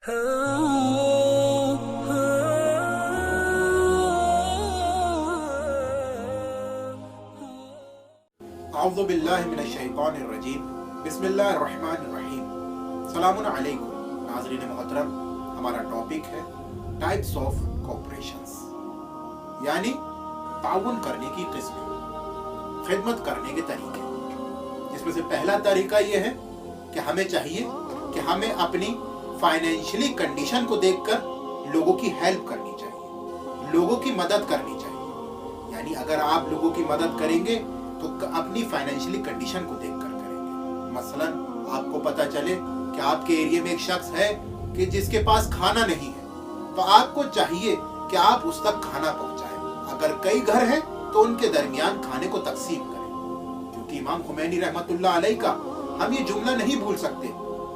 अऊज़ु बिल्लाहि मिनश्शैतानिर्रजीम बिस्मिल्लाहिर्रहमानिर्रहीम। सलामुन अलैकुम नाज़रीन मोहतरम, हमारा टॉपिक है टाइप्स ऑफ कोऑपरेशंस, यानी ताउन करने की किस्में, खिदमत करने के तरीके। इसमें से पहला तरीका ये है कि हमें चाहिए कि हमें अपनी फाइनेंशियली कंडीशन को देखकर लोगों की हेल्प करनी चाहिए, लोगों की मदद करनी चाहिए। यानी अगर आप लोगों की मदद करेंगे तो अपनी फाइनेंशियली कंडीशन को देखकर करेंगे। मसलन आपको पता चले कि आपके एरिया में एक शख्स है कि जिसके पास खाना नहीं है, तो आपको चाहिए कि आप उस तक खाना पहुंचाएं। अगर कई घर हैं तो उनके दरमियान खाने को तकसीम करें, क्योंकि इमाम खुमैनी रहमतुल्लाह अलैह का हम ये जुमला नहीं भूल सकते।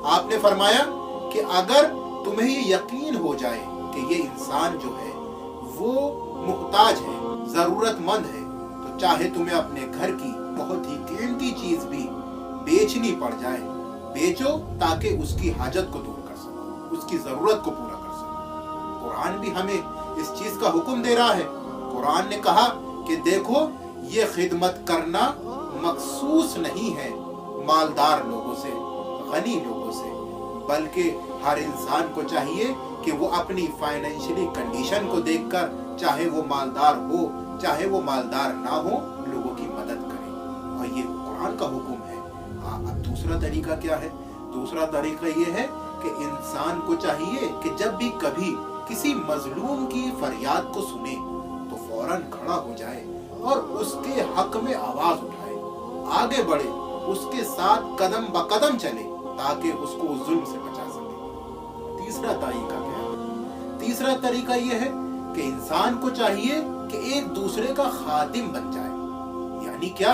आपने फरमाया कि अगर तुम्हें ये यकीन हो जाए कि ये इंसान जो है वो मुहताज है, जरूरतमंद है, तो चाहे तुम्हें अपने घर की बहुत ही कीमती चीज भी बेचनी पड़ जाए, बेचो ताकि उसकी हाजत को दूर कर सको, उसकी जरूरत को पूरा कर सको। कुरान भी हमें इस चीज का हुक्म दे रहा है। कुरान ने कहा कि देखो, ये खिदमत करना मखसूस नहीं है मालदार लोगों से, गनी लोगों से, बल्कि हर इंसान को चाहिए कि वो अपनी फाइनेंशियली कंडीशन को देखकर, चाहे वो मालदार हो चाहे वो मालदार ना हो, लोगों की मदद करें। और ये कुरान का हुक्म है। अब दूसरा तरीका क्या है? दूसरा तरीका ये है कि इंसान को चाहिए कि जब भी कभी किसी मजलूम की फरियाद को सुने तो फौरन खड़ा हो जाए और उसके हक में आवाज उठाए, आगे बढ़े, उसके साथ कदम ब कदम चले ताकि उसको जुल्म से बचा सके। तीसरा तरीका क्या है? तीसरा तरीका यह है कि इंसान को चाहिए कि एक दूसरे का खादिम बन जाए। यानी क्या?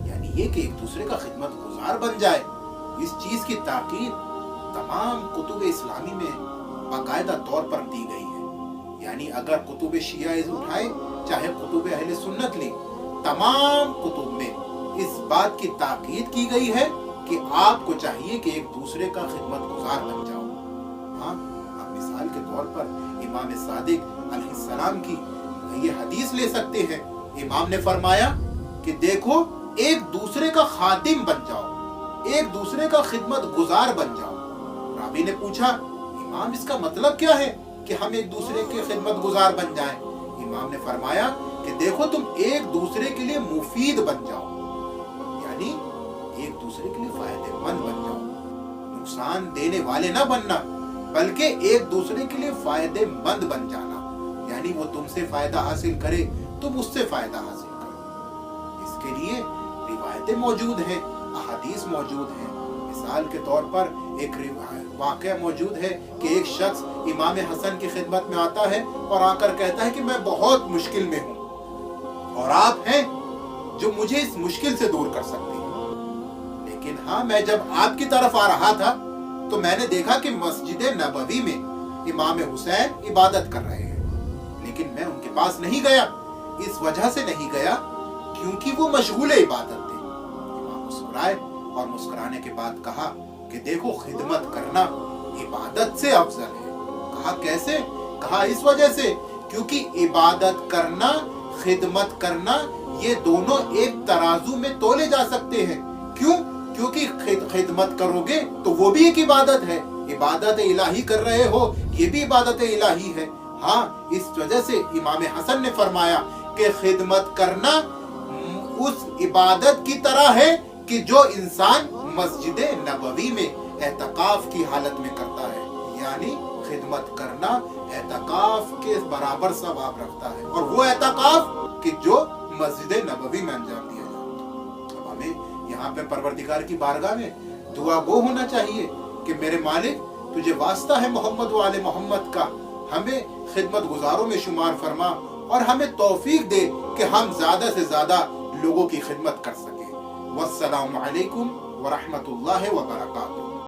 यानी ये कि एक दूसरे का खिदमत गुजार बन जाए। इस चीज की ताकीद तमाम कुतुब इस्लामी में बाकायदा तौर पर दी गई है। यानी अगर कुतुब शिया उठाए चाहे कुतुब अहले सुन्नत ले, तमाम कुतुब में इस बात की ताकीद की गई है कि आपको चाहिए कि एक दूसरे का खिदमत गुजार बन जाओ। हाँ, आप मिसाल के तौर पर इमाम सादिक अलैहिस्सलाम की ये हदीस ले सकते हैं। इमाम ने फरमाया कि देखो, एक दूसरे का खादिम बन जाओ, एक दूसरे का खिदमत गुजार बन जाओ। रावी ने पूछा, इमाम इसका मतलब क्या है कि हम एक दूसरे के खिदमत गुजार बन जाएं? इमाम ने फरमाया कि देखो, तुम एक दूसरे के लिए मुफीद बन जाओ, यानी एक दूसरे के लिए फायदेमंद बन जाओ, नुकसान देने वाले ना बनना, बल्कि एक दूसरे के लिए फायदेमंद बन जाना। यानी वो तुमसे फायदा हासिल करे, तुम उससे फायदा हासिल करो। इसके लिए रिवायतें मौजूद हैं, अहादीस मौजूद हैं। मिसाल के तौर पर एक वाक़या मौजूद है कि एक शख्स इमाम हसन की खिदमत में आता है और आकर कहता है कि मैं बहुत मुश्किल में हूँ और आप हैं जो मुझे इस मुश्किल से दूर कर सकते हैं। लेकिन हाँ, मैं जब आपकी तरफ आ रहा था तो मैंने देखा कि मस्जिद नबवी में इमाम हुसैन इबादत कर रहे हैं, लेकिन मैं उनके पास नहीं गया। इस वजह से नहीं गया क्योंकि वो मशगूल इबादत थे। इमाम मुस्कुराए और मुस्कुराने के बाद कहा कि देखो, खिदमत करना इबादत से अफजल है। कहा कैसे? कहा इस वजह से क्योंकि इबादत करना, खिदमत करना, ये दोनों एक तराजू में तोले जा सकते हैं। क्यों? क्योंकि खिदमत करोगे तो वो भी एक इबादत है, इबादत इलाही कर रहे हो, ये भी इबादत इलाही है। हाँ, इस वजह से इमाम हसन ने फरमाया कि खिदमत करना उस इबादत की तरह है कि जो इंसान मस्जिद नबवी में एतकाफ की हालत में करता है। यानी खिदमत करना एतकाफ के बराबर सवाब रखता है, और वो एतकाफ कि जो मस्जिद नबवी में अंजाम दिया जाता है। अब हमें यहाँ पे परवरदिगार की बारगाह में दुआ गो होना चाहिए कि मेरे मालिक, तुझे वास्ता है मोहम्मद वाले मोहम्मद का, हमें खिदमत गुजारों में शुमार फरमा और हमें तौफीक दे कि हम ज्यादा से ज्यादा लोगों की खिदमत कर सके। वस्सलामु अलैकुम व रहमतुल्लाहि व बरकातुहू।